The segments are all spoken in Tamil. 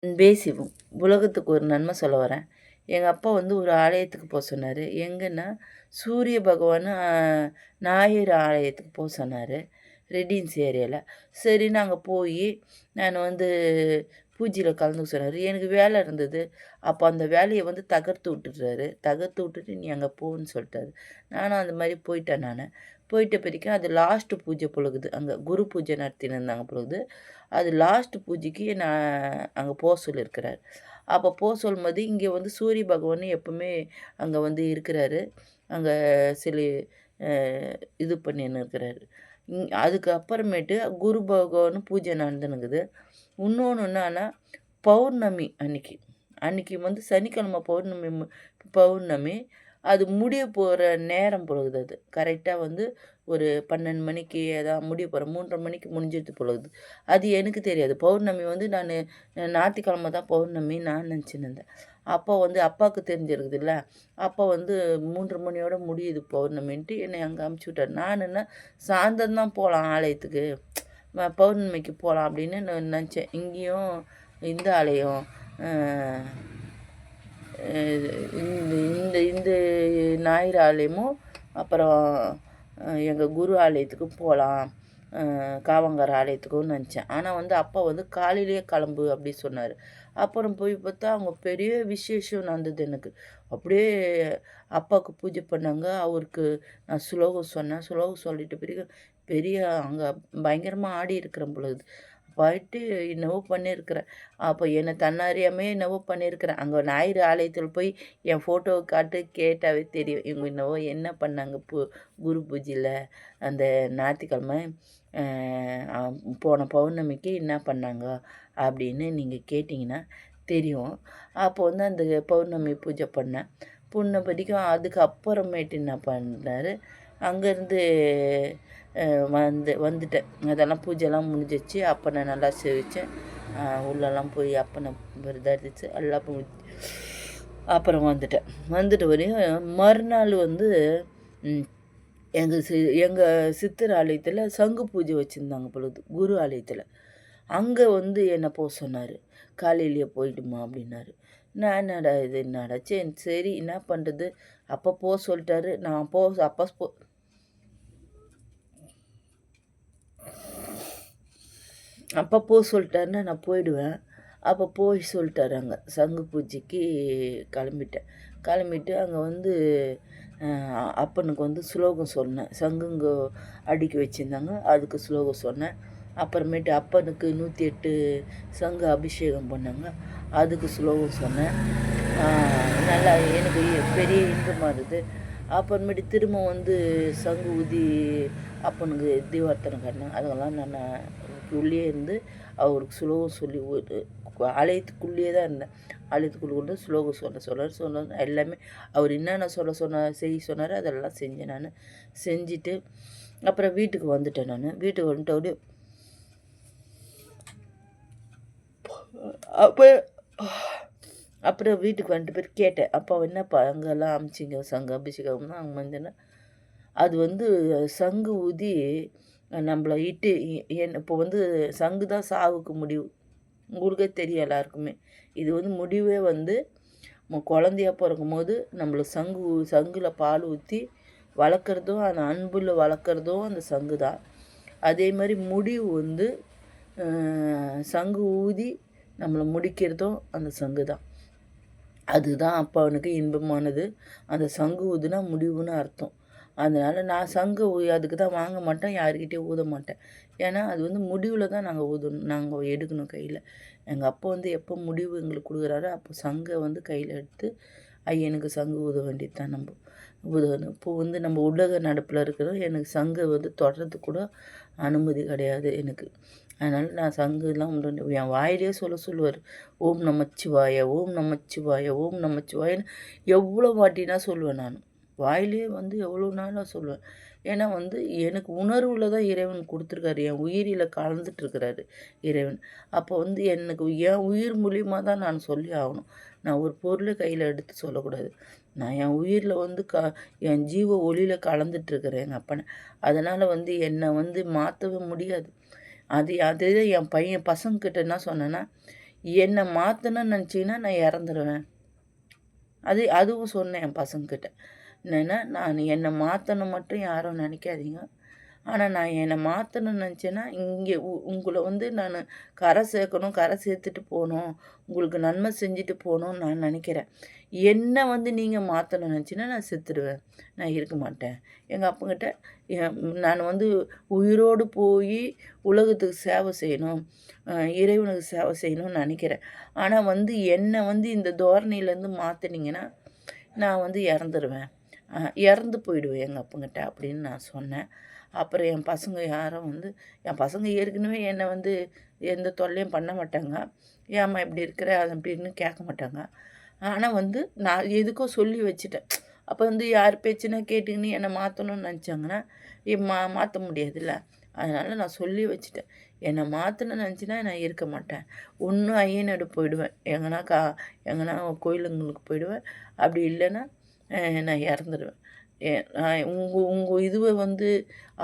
அன்பே சிவம். உலகத்துக்கு ஒரு நன்மை சொல்ல வரேன். எங்க அப்பா வந்து ஒரு ஆலயத்துக்கு சொன்னாரு. எங்கன்னா, சூரிய பகவான் ஞாயிறு ஆலயத்துக்கு சொன்னாரு. ரெட்டின்ஸ் ஏரியால. சரின்னு அங்க போயி, நான் வந்து பூஜையில கலந்துக்க சொன்னாரு. எனக்கு வேலை இருந்தது. அப்போ அந்த வேலைய வந்து தகர்த்து விட்டுட்டாரு. தகர்த்து விட்டுட்டு, "நீ அங்க போன்னு" சொல்ட்டாரு. நானும் அந்த மாரி போயிட்டேன் நானு. போயிட்ட பிறகு அது லாஸ்ட் பூஜை பொழுகுது. அங்க குரு பூஜை நடத்தின்னு இருந்தாங்க பொழுது. அது லாஸ்ட் பூஜைக்கு நான் அங்க சொல்லியிருக்கிறாரு. அப்போ சொல்லும்போது, இங்க வந்து சூரிய பகவான் எப்பவுமே அங்க வந்து இருக்கிறாரு. அங்க சில அ இது பண்ணின்னு இருக்கிறாரு. அதுக்கு அப்புறமேட்டு குரு பகவான் பூஜை நடந்துன்னுக்குது. இன்னொன்னு என்னான்னா, பௌர்ணமி அன்னைக்கு. அன்னைக்கு வந்து சனிக்கிழமை பௌர்ணமி. அது முடிய போற நேரம் பொழுது அது. கரெக்ட்டா வந்து ஒரு 12 மணிக்கு அதான் முடிய போற 3:30 மணிக்கு முடிஞ்சிருது பொழுது. அது எனக்கு தெரியாது. பௌர்ணமி வந்து நானு ஞாயித்துக்கிழமை தான் பௌர்ணமி நான் நெனச்சுன்னு இருந்தேன். அப்போ வந்து அப்பாவுக்கு தெரிஞ்சிருக்குதுல்ல. அப்போ வந்து 3:30 மணியோட முடியுது பௌர்ணமின்ட்டு என்னைய அங்க அனுப்பிச்சு விட்டாரு. நான் என்ன சாயந்தரம் தான் போலாம் ஆலயத்துக்கு. பௌர்ணமிக்கு போலாம் அப்படின்னு நான் நெனச்சேன். இங்கேயும் இந்த ஆலயம் அ அ இந்த இந்த இந்த ஞாயிறு ஆலயமும், அப்புறம் எங்க குரு ஆலயத்துக்கும் போலாம். காவங்கார ஆலயத்துக்கும்னு நெனச்சேன். ஆனா வந்து அப்பா வந்து காலையிலேயே கிளம்பு அப்படி சொன்னாரு. அப்புறம் போய் பார்த்தா, அங்க பெரிய விசேஷம் நடந்தது எனக்கு. அப்படியே அப்பாவுக்கு பூஜை பண்ணாங்க. அவருக்கு நான் ஸ்லோகம் சொன்னேன். ஸ்லோகம் சொல்லிட்ட பிறகு பெரிய அங்க பயங்கரமா ஆடி இருக்கிறேன் பொழுது. போயிட்டு என்னவோ பண்ணியிருக்கிறேன். அப்போ என்ன தன்னறியாமையே என்னவோ பண்ணியிருக்கிறேன். அங்க ஞாயிறு ஆலயத்தில போய் என் ஃபோட்டோவ காட்டு கேட்டாவே தெரியும். இவங்க என்னவோ என்ன பண்ணாங்க குரு பூஜையில அந்த ஞாயித்துக்கிழமை அ அ போன பௌர்ணமிக்கு என்ன பண்ணாங்க அப்படின்னு நீங்க கேட்டீங்கன்னா தெரியும். அப்போ வந்து அந்த பௌர்ணமி பூஜை பண்ணேன். பிடிக்கும் அதுக்கு அப்புறமேட்டு என்ன பண்ணாரு, அங்கேருந்து வந்துட்டேன். அதெல்லாம் பூஜைலாம் முடிஞ்சிருச்சு. அப்பன நல்லா சேவிச்சேன். உள்ளலாம் போய் அப்பன விரதம் எடுத்துச்சு எல்லாம் அப்புறம் வந்துட்டேன். வந்துட்டு வரையும் மறுநாள் வந்து ம் எங்க எங்க சித்தர் ஆலயத்தில சங்கு பூஜை வச்சிருந்தாங்க பொழுது, குரு ஆலயத்தில. அங்க வந்து என்ன சொன்னாரு. "காலையிலேயே போயிடுமா" அப்படின்னாரு. நான் என்னடா இது என்னடா சரி என்ன பண்றது? அப்ப சொல்ட்டாரு. நான் அப்ப அப்பா சொல்ட்டாருன்னா நான் போயிடுவேன். அப்போ போய் சொல்ட்டாரு அங்க. சங்கு பூஜைக்கு கிளம்பிட்டேன். கிளம்பிட்டு அங்க வந்து அ அப்பனுக்கு வந்து ஸ்லோகம் சொன்னேன். சங்குங்க அடுக்கி வச்சிருந்தாங்க. அதுக்கு ஸ்லோகம் சொன்னேன். அப்புறமேட்டு அப்பனுக்கு 108 சங்கு அபிஷேகம் பண்ணாங்க. அதுக்கு ஸ்லோகம் சொன்னேன். ஆ நல்லா எனக்கு பெரிய இன்பமா இருந்தது. அப்புறமேட்டு திரும்ப வந்து சங்கு ஊதி அப்பனுக்கு தீவார்த்தனை காட்டினாங்க. அதெல்லாம் நான் உள்ளேயே இருந்து அவருக்கு ஸ்லோகம் சொல்லி ஒரு ஆலயத்துக்குள்ளேயே தான் இருந்தேன். ஆலயத்துக்குள்ள ஸ்லோகம் சொன்னார் எல்லாமே அவர் என்னென்ன செய்ய சொன்னாரோ அதெல்லாம் செஞ்சேன் நான். செஞ்சுட்டு அப்புறம் வீட்டுக்கு வந்துட்டேன் நான். வீட்டுக்கு வந்துட்டோடனே அப்போ அப்புறம் வீட்டுக்கு வந்துட்டு போய் கேட்டேன். அப்பா என்னப்பா அங்கெல்லாம் அமிச்சிங்க சங்கு அபிஷேகம்னா அங்கே வந்தேன்னா அது வந்து சங்கு ஊதி நம்மள இட்டு இப்போ வந்து சங்கு தான் சாவுக்கு முடிவு. உங்களுக்கே தெரியும் எல்லாருக்குமே. இது வந்து முடிவே வந்து குழந்தையா பிறக்கும்போது நம்மள சங்குல பால் ஊத்தி வளர்க்குறதும், அந்த அன்புல வளர்க்குறதும் அந்த சங்கு தான். அதே மாரி முடிவு வந்து சங்கு ஊதி நம்மள முடிக்கிறதும் அந்த சங்கு தான். அதுதான் அப்போ அவனுக்கு இன்பமானது. அந்த சங்கு ஊதுனா முடிவுன்னு அர்த்தம். அதனால நான் சங்கு அதுக்கு தான் வாங்க மாட்டேன். யார்கிட்டயும் ஊத மாட்டேன். ஏன்னா, அது வந்து முடிவுல தான் நாங்க எடுக்கணும் கையில. எங்க அப்பா வந்து எப்போ முடிவு எங்களுக்கு குடுக்குறாரோ, அப்போ சங்க வந்து கையில எடுத்து ஐயனுக்கு சங்கு ஊத வேண்டியது தான் நம்ப. ஊதணும். இப்போ வந்து நம்ம உலக நடப்புல இருக்கிறோம். எனக்கு சங்க வந்து தொடுறதுக்கு கூட அனுமதி கிடையாது எனக்கு. அதனால நான் சங்குலாம் என் வாயிலேயே சொல்லுவாரு. ஓம் நமச்சிவாய, ஓம் நமச்சிவாய, ஓம் நமச்சிவாயன்னு எவ்வளோ வாட்டினா சொல்லுவேன் நானு. வாயிலேயே வந்து எவ்வளோ நாளா சொல்லுவேன். ஏன்னா வந்து எனக்கு உணர்வுல தான் இறைவன் குடுத்துருக்காரு. என் உயிரில கலந்துட்டு இருக்கிறாரு இறைவன். அப்போ வந்து எனக்கு என் உயிர் மூலியமா தான் நான் சொல்லி ஆகணும். நான் ஒரு பொருள கையில எடுத்து சொல்லக்கூடாது. நான் என் உயிர்ல வந்து என் ஜீவ ஒளியில கலந்துட்டு இருக்கிறேன் எங்க அப்பன. அதனால வந்து என்ன வந்து மாத்தவே முடியாது. அது அது என் பசங்ககிட்ட என்ன சொன்னேன்னா, என்னை மாற்றணும்னு நினச்சிங்கன்னா நான் இறந்துருவேன். அதுவும் சொன்னேன் என் பசங்கக்கிட்ட. என்னென்னா, நான் என்னை மாற்றணும் மட்டும் யாரும் நினைக்காதீங்க. ஆனால் நான் என்னை மாற்றணும்னு நினச்சேன்னா, இங்கே உங்களை வந்து நான் கரை சேர்க்கணும், கரை சேர்த்துட்டு போகணும், உங்களுக்கு நன்மை செஞ்சுட்டு போகணும்னு நான் நினைக்கிறேன். என்னை வந்து நீங்கள் மாற்றணும்னு நினச்சின்னா நான் செத்துடுவேன், நான் இருக்க மாட்டேன். எங்கள் அப்பங்கிட்ட நான் வந்து உயிரோடு போய் உலகத்துக்கு சேவை செய்யணும், இறைவனுக்கு சேவை செய்யணும்னு நினைக்கிறேன். ஆனால் வந்து என்னை வந்து இந்த தோரணையிலேருந்து மாற்றினீங்கன்னா நான் வந்து இறந்துருவேன், இறந்து போயிடுவேன் எங்கள் அப்பங்கிட்ட அப்படின்னு நான் சொன்னேன். அப்புறம் என் பசங்க யாரும் வந்து என் பசங்க ஏற்கனவே என்னை வந்து எந்த தொல்லையும் பண்ண மாட்டாங்க. ஏம்மா இப்படி இருக்கிற அது அப்படின்னு கேட்க மாட்டாங்க. ஆனால் வந்து நான் எதுக்கோ சொல்லி வச்சுட்டேன். அப்போ வந்து யார் பேச்சுன்னா கேட்டுக்கின்னு என்னை மாற்றணும்னு நினச்சாங்கன்னா மாற்ற முடியாதுல்ல. அதனால் நான் சொல்லி வச்சுட்டேன். என்னை மாற்றணும்னு நினச்சின்னா நான் இருக்க மாட்டேன். ஒன்று ஐயனாடு போயிடுவேன், எங்கன்னா கோயிலுங்களுக்கு போயிடுவேன். அப்படி இல்லைன்னா நான் இறந்துடுவேன். உங்கள் இதுவை வந்து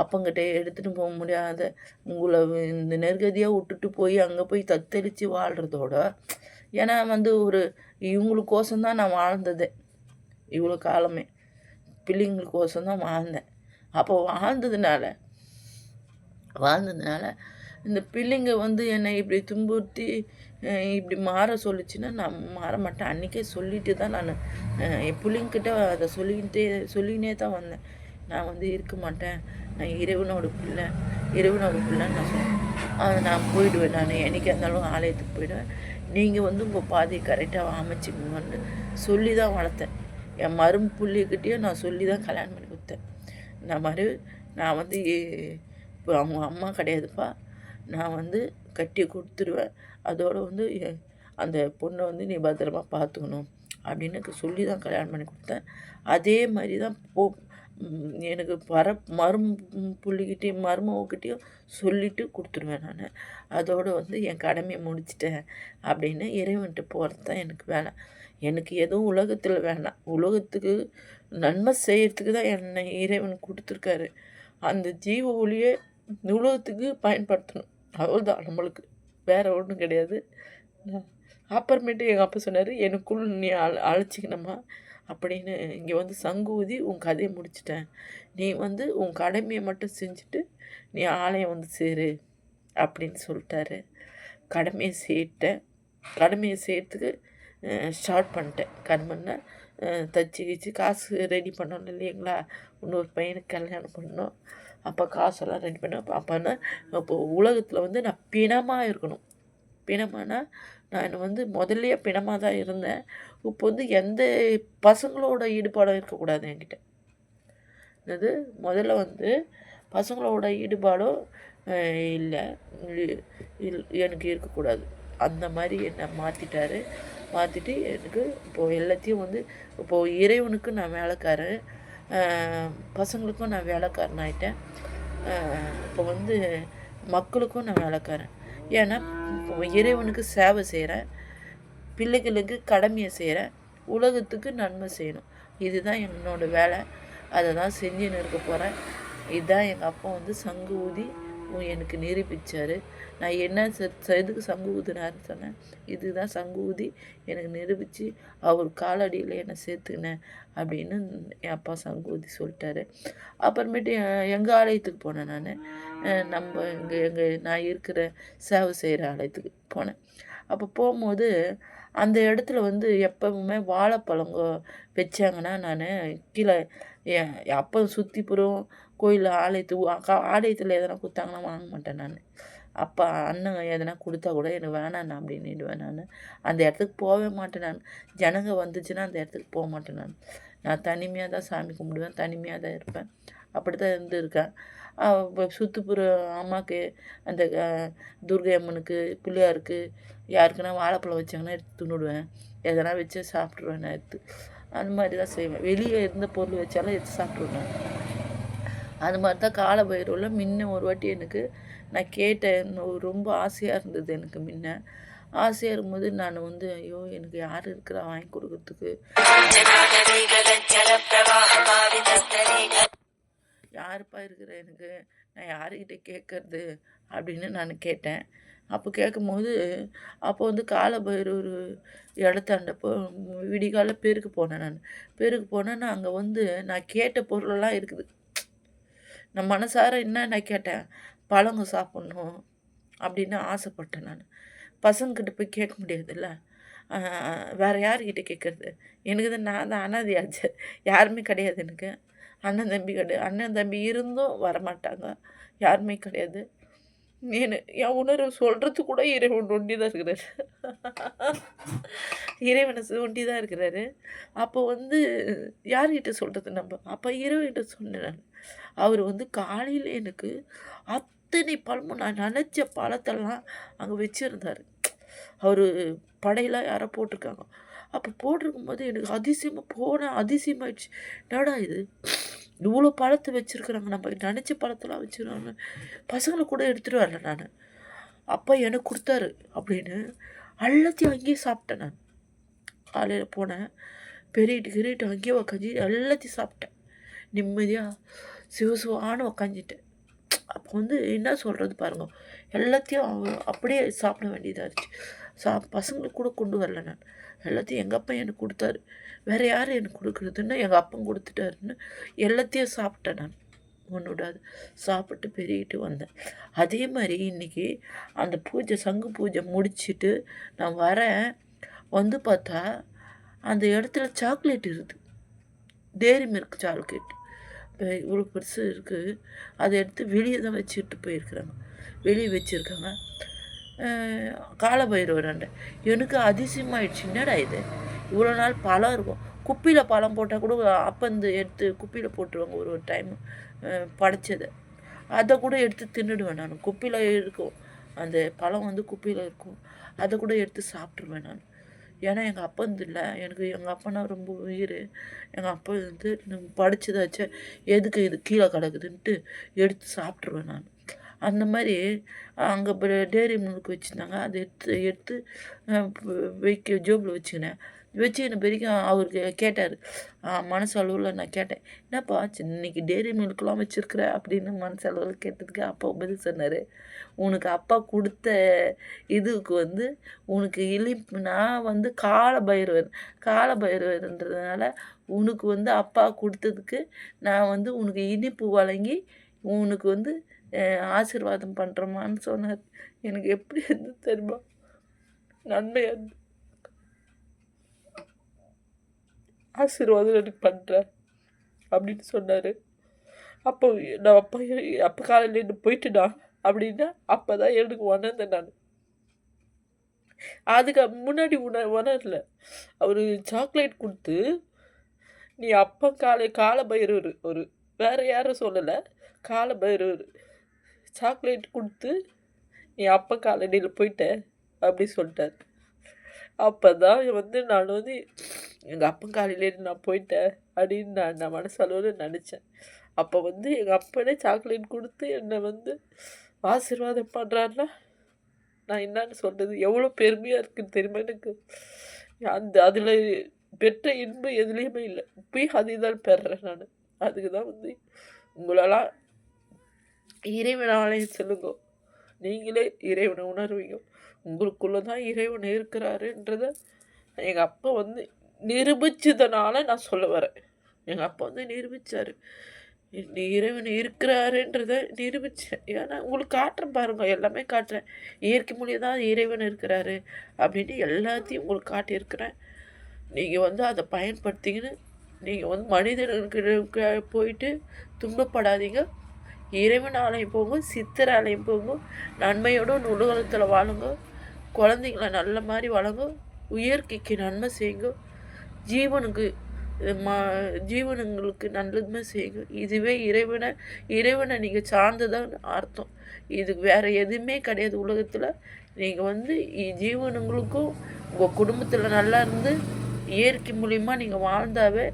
அப்பங்கிட்ட எடுத்துகிட்டு போக முடியாத உங்களை இந்த நெருக்கடியாக விட்டுட்டு போய் அங்கே போய் தத்தளித்து வாழ்கிறதோட, ஏன்னா வந்து இவங்களுக்கோசம்தான் நான் வாழ்ந்ததே இவ்வளோ காலமே, பிள்ளைங்களுக்கோசம்தான் வாழ்ந்தேன். அப்போ வாழ்ந்ததுனால இந்த பிள்ளைங்க வந்து என்னை இப்படி துன்புறுத்தி இப்படி மாற சொல்லிச்சுன்னா நான் மாற மாட்டேன். அன்றைக்கே சொல்லிட்டு தான் நான் என் பிள்ளைங்கிட்ட அதை சொல்லினே தான் வந்தேன். நான் வந்து இருக்க மாட்டேன், நான் இறைவனோட பிள்ளைன்னு நான் சொன்னேன். நான் போயிடுவேன், நான் என்றைக்கா இருந்தாலும் ஆலயத்துக்கு போயிடுவேன். நீங்கள் வந்து உங்கள் பாதையை கரெக்டாக அமைச்சிக்கணுன்னு சொல்லி தான் வளர்த்தேன். என் புள்ளிக்கிட்டேயும் நான் சொல்லி தான் கல்யாணம் பண்ணி கொடுத்தேன். நான் வந்து இப்போ அவங்க அம்மா கிடையாதுப்பா, நான் வந்து கட்டி கொடுத்துருவேன், அதோடு வந்து அந்த பொண்ணை வந்து நீ பத்திரமா பார்த்துக்கணும் அப்படின்னு சொல்லி தான் கல்யாணம் பண்ணி கொடுத்தேன். அதே மாதிரி தான் எனக்கு புள்ளிக்கிட்டேயும் மருமகிட்டையும் சொல்லிவிட்டு கொடுத்துருவேன் நான். அதோடு வந்து என் கடமையை முடிச்சிட்டேன் அப்படின்னு இறைவன்ட்டு போகிறது தான் எனக்கு வேலை. எனக்கு எதுவும் உலகத்தில் வேணாம், உலகத்துக்கு நன்மை செய்கிறதுக்கு தான் என்னை இறைவன் கொடுத்துருக்காரு. அந்த ஜீவ ஒளியை உலகத்துக்கு பயன்படுத்தணும், அவ்வளோதான் நம்மளுக்கு, வேறு ஒன்றும் கிடையாது. அப்புறமேட்டு எங்கள் அப்பா சொன்னார், எனக்குள் நீ அழைச்சிக்கணுமா அப்படின்னு. இங்கே வந்து சங்கு ஊதி உன் கதையை முடிச்சிட்டேன், நீ வந்து உன் கடமையை மட்டும் செஞ்சுட்டு நீ ஆலயம் வந்து சேரு அப்படின்னு சொல்லிட்டாரு. கடமையை செய்கிறதுக்கு ஸ்டார்ட் பண்ணிட்டேன். கடமைன்னா தச்சு கிச்சு காசு ரெடி பண்ணணும் இல்லைங்களா, இன்னொரு பையனுக்கு கல்யாணம் பண்ணணும். அப்போ காசெல்லாம் ரெடி பண்ண அப்போனா இப்போது உலகத்தில் வந்து நான் பிணமாக இருக்கணும். பிணமானா நான் வந்து முதல்லையே பிணமாக தான் இருந்தேன். இப்போ வந்து எந்த பசங்களோட ஈடுபாடும் இருக்கக்கூடாது என்கிட்ட. அது முதல்ல வந்து பசங்களோட ஈடுபாடும் இல்லை, எனக்கு இருக்கக்கூடாது. அந்த மாதிரி என்னை மாற்றிட்டு எனக்கு இப்போது எல்லாத்தையும் வந்து இப்போது இறைவனுக்கு நான் வேலைக்காரன், பசங்களுக்கும் நான் வேலைக்காரன் ஆகிட்டேன். இப்போ வந்து மக்களுக்கும் நான் வேலைக்காரன். ஏன்னா இறைவனுக்கு சேவை செய்கிறேன், பிள்ளைகளுக்கு கடமையை செய்கிறேன், உலகத்துக்கு நன்மை செய்யணும். இதுதான் என்னோடய வேலை, அதை தான் செஞ்சுன்னு இருக்க போகிறேன். இதுதான் எங்கள் அப்பா வந்து சங்கு ஊதி எனக்கு நிரூபித்தார். நான் என்ன எதுக்கு சங்கு ஊதுனாருன்னு சொன்னேன், இதுதான் சங்கு ஊதி எனக்கு நிரூபித்து அவர் காலடியில் என்னை சேர்த்துக்கினேன் அப்படின்னு என் அப்பா சங்கு ஊதி சொல்லிட்டாரு. அப்புறமேட்டு எங்கள் ஆலயத்துக்கு போனேன் நான். நான் இருக்கிற சேவை செய்கிற ஆலயத்துக்கு போனேன். அப்போ போகும்போது அந்த இடத்துல வந்து எப்பவுமே வாழைப்பழங்க வச்சாங்கன்னா நான் கீழே அப்போ சுற்றிப்புறம் கோயில் ஆலயத்தில் எதனா கொடுத்தாங்கன்னா வாங்க மாட்டேன் நான். அப்போ அண்ணன் எதனா கொடுத்தா கூட எனக்கு வேணாண்ணா அப்படின்னுடுவேன் நான். அந்த இடத்துக்கு போகவே மாட்டேன் நான். ஜனங்க வந்துச்சுன்னா அந்த இடத்துக்கு போக மாட்டேன் நான் தனிமையாக தான் சாமி கும்பிடுவேன், தனிமையாக தான் இருப்பேன். அப்படி தான் இருந்திருக்கேன். சுற்றுப்புற அம்மாவுக்கு அந்த துர்கை அம்மனுக்கு பிள்ளையாருக்கு யாருக்குன்னா வாழைப்பழம் வச்சாங்கன்னா எடுத்து தின்னுடுவேன், எதனா வச்சு சாப்பிட்ருவேன் நான் எடுத்து. அந்த மாதிரி தான் செய்வேன். வெளியே இருந்த பொருள் வச்சாலும் எடுத்து சாப்பிட்ருவேன். அது மாதிரி தான் கால பைரவில் முன்ன ஒரு வாட்டி எனக்கு நான் கேட்டேன், ரொம்ப ஆசையாக இருந்தது எனக்கு. முன்ன ஆசையாக இருக்கும்போது நான் வந்து ஐயோ எனக்கு யார் இருக்கிறா வாங்கி கொடுக்கறதுக்கு, யாருப்பா இருக்கிற எனக்கு, நான் யாருக்கிட்ட கேட்கறது அப்படின்னு நான் கேட்டேன். அப்போ கேட்கும்போது அப்போ வந்து காலபைரவர் இடத்தாண்ட விடிகால பேருக்கு போனேன் நான். பேருக்கு போனேன்னா அங்கே வந்து நான் கேட்ட பொருளெல்லாம் இருக்குது. நான் மனசார என்ன கேட்டேன், பழங்க சாப்பிட்ணும் அப்படின்னு ஆசைப்பட்டேன் நான். பசங்கக்கிட்ட போய் கேட்க முடியாதுல்ல. வேறு யார்கிட்ட கேட்குறது? எனக்கு தான் நான் தான் அனாதையாச்சு. யாருமே கிடையாது எனக்கு. அண்ணன் தம்பி கிடையாது. அண்ணன் தம்பி இருந்தும் வரமாட்டாங்க. யாருமே கிடையாது. என் உணர்வு சொல்கிறது கூட இறைவன் ஒண்டி தான் இருக்கிறாரு. இறைவனை ஒண்டி தான் இருக்கிறாரு. அப்போ வந்து யார்கிட்ட சொல்கிறது நம்ம? அப்போ இறைவன்கிட்ட சொன்னேன் நான். அவர் வந்து காலையில் எனக்கு அத்தனை பழமும் நான் நினச்ச பழத்தெல்லாம் அங்கே வச்சுருந்தார். அவர் படையெல்லாம் யாரோ போட்டிருக்காங்க. அப்போ போட்டிருக்கும்போது எனக்கு அதிசயமாயிடுச்சு. என்னடா இது இவ்வளோ பழத்தை வச்சுருக்குறாங்க, நம்ம நினச்ச பழத்தெல்லாம் வச்சுருக்காங்க. பசங்களை கூட எடுத்துகிட்டு வரல நான். அப்பா எனக்கு கொடுத்தாரு அப்படின்னு எல்லாத்தையும் அங்கேயே சாப்பிட்டேன் நான். காலையில் போனேன், பெரியட்டு அங்கேயே உக்காஞ்சி எல்லாத்தையும் சாப்பிட்டேன். நிம்மதியாக சிவசிவான்னு உக்காஞ்சிட்டேன். அப்போ வந்து என்ன சொல்கிறது பாருங்க, எல்லாத்தையும் அப்படியே சாப்பிட வேண்டியதாக இருந்துச்சு. பசங்களுக்கு கூட கொண்டு வரல நான். எல்லாத்தையும் எங்கள் அப்பா எனக்கு கொடுத்தாரு. வேறு யார் எனக்கு கொடுக்குறதுன்னு எங்கள் அப்பன் கொடுத்துட்டாருன்னு எல்லாத்தையும் சாப்பிட்டேன் நான். ஒன்று விடாது சாப்பிட்டு பெருகிட்டு வந்தேன். அதே மாதிரி இன்றைக்கி அந்த சங்கு பூஜை முடிச்சுட்டு நான் வரேன். வந்து பார்த்தா அந்த இடத்துல சாக்லேட் இருக்குது. டேரி மில்க் சாக்லேட் இவ்வளோ பெருசு இருக்குது. அதை எடுத்து வெளியே தான் வச்சுட்டு போயிருக்கிறாங்க. வெளியே வச்சுருக்காங்க. காலபைரவராண்ட எனக்கு அதிசயமாயிடுச்சு. என்னடா இது, இவ்வளோ நாள் பழம் இருக்கும், குப்பியில் பழம் போட்டால் கூட அப்பந்து எடுத்து குப்பியில் போட்டுருவாங்க. ஒரு டைம் படைச்சதை அதை கூட எடுத்து தின்னுடுவேன் நான். குப்பியில் இருக்கும் அந்த பழம் வந்து குப்பியில் இருக்கும், அதை கூட எடுத்து சாப்பிட்ருவேன் நான். ஏன்னா எங்கள் அப்பந்து இல்லை, எனக்கு எங்கள் அப்பனா ரொம்ப உயிர். எங்கள் அப்பா வந்து படித்ததாச்சே எதுக்கு இது கீழே கிடக்குதுன்ட்டு எடுத்து சாப்பிட்ருவேன் நான். அந்த மாதிரி அங்கே டேரி மில்க் வச்சுருந்தாங்க. அதை எடுத்து ஜோபில் வச்சுக்கினேன். வச்சுக்கின பிறகும் அவருக்கு கேட்டார். மனசளவில் நான் கேட்டேன், என்னப்பா இன்னைக்கு டேரி மில்க்லாம் வச்சுருக்குற அப்படின்னு மனசளவில் கேட்டதுக்கு அப்பா பதில் சொன்னார், உனக்கு அப்பா கொடுத்த இதுக்கு வந்து உனக்கு நான் வந்து காலபைரவர்ன்றதுனால உனக்கு வந்து அப்பா கொடுத்ததுக்கு நான் வந்து உனக்கு இனிப்பு வழங்கி உனக்கு வந்து ஆசீர்வாதம் பண்ணுறோமான்னு சொன்னார். எனக்கு எப்படி இருந்து தெரியுமா, நன்மையாக இருந்து ஆசீர்வாதம் எனக்கு பண்ணுறேன் அப்படின்னு சொன்னார். அப்போ நான் அப்போ காலையில் என்ன போயிட்டுடா அப்படின்னா அப்போ தான் எனக்கு உணர்ந்தேன் நான். அதுக்கு முன்னாடி உணரல. அவர் சாக்லேட் கொடுத்து நீ அப்போ காலபைரவர் ஒரு வேறு யாரும் சொல்லலை, காலபைரவர் சாக்லேட் கொடுத்து நீ அப்போ காலடியில் போயிட்ட அப்படி சொல்லிட்டார். அப்போ தான் வந்து நான் வந்து எங்கள் அப்பன் காலையில் நான் போயிட்டேன் அப்படின்னு நான் மனசளவில் நினச்சேன். அப்போ வந்து எங்கள் அப்பனே சாக்லேட் கொடுத்து என்னை வந்து ஆசீர்வாதம் பண்ணுறாருன்னா நான் என்னன்னு சொல்கிறது, எவ்வளோ பெருமையாக இருக்குன்னு தெரியுமா எனக்கு. அதில் பெற்ற இன்பம் எதுலேயுமே இல்லை. இப்பயும் அதை தான் பெறுறேன் நான். அதுக்கு தான் வந்து உங்களெல்லாம் இறைவனாலே சொல்லுங்க, நீங்களே இறைவனை உணர்வீங்க. உங்களுக்குள்ளே தான் இறைவன் இருக்கிறாருன்றத எங்கள் அப்பா வந்து நிரூபிச்சதுனால நான் சொல்ல வரேன். எங்கள் அப்பா வந்து நிரூபித்தார், இறைவன் இருக்கிறாருன்றத நிரூபித்தேன். ஏன்னா உங்களுக்கு காட்டுறேன் பாருங்கள், எல்லாமே காட்டுறேன். இயற்கை மொழியை தான் இறைவன் இருக்கிறாரு அப்படின்னு எல்லாத்தையும் உங்களுக்கு காட்டியிருக்கிறேன். நீங்கள் வந்து அதை பயன்படுத்திக்கின்னு நீங்கள் வந்து மனிதர்களுக்கு போயிட்டு துன்பப்படாதீங்க. இறைவன் ஆலயம் போங்க, சித்தர் ஆலயம் போங்க, நன்மையோட உலகத்தில் வாழுங்க, குழந்தைங்கள நல்ல மாதிரி வளங்க, இயற்கைக்கு நன்மை செய்யுங்க, ஜீவனுங்களுக்கு நல்லதுமே செய்யுங்க. இதுவே இறைவனை நீங்கள் சார்ந்ததான் அர்த்தம். இதுக்கு வேறு எதுவுமே கிடையாது உலகத்தில். நீங்கள் வந்து ஜீவனுங்களுக்கும் உங்கள் குடும்பத்தில் நல்லா இருந்து இயற்கை மூலிமா நீங்கள் வாழ்ந்தாவே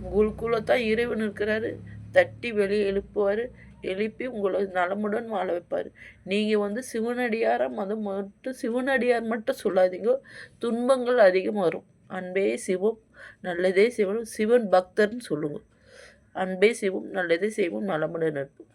உங்களுக்குள்ளே தான் இறைவன் இருக்கிறாரு. தட்டி வெளியே எழுப்பி உங்களை நலமுடன் வாழ வைப்பார். நீங்கள் வந்து சிவனடியார் மட்டும் சொல்லாதீங்க, துன்பங்கள் அதிகம் வரும். அன்பே சிவம் நல்லதே சிவன் பக்தர்னு சொல்லுங்கள். அன்பே சிவம் நல்லதே செய்வோம், நலமுடன் இருப்போம்.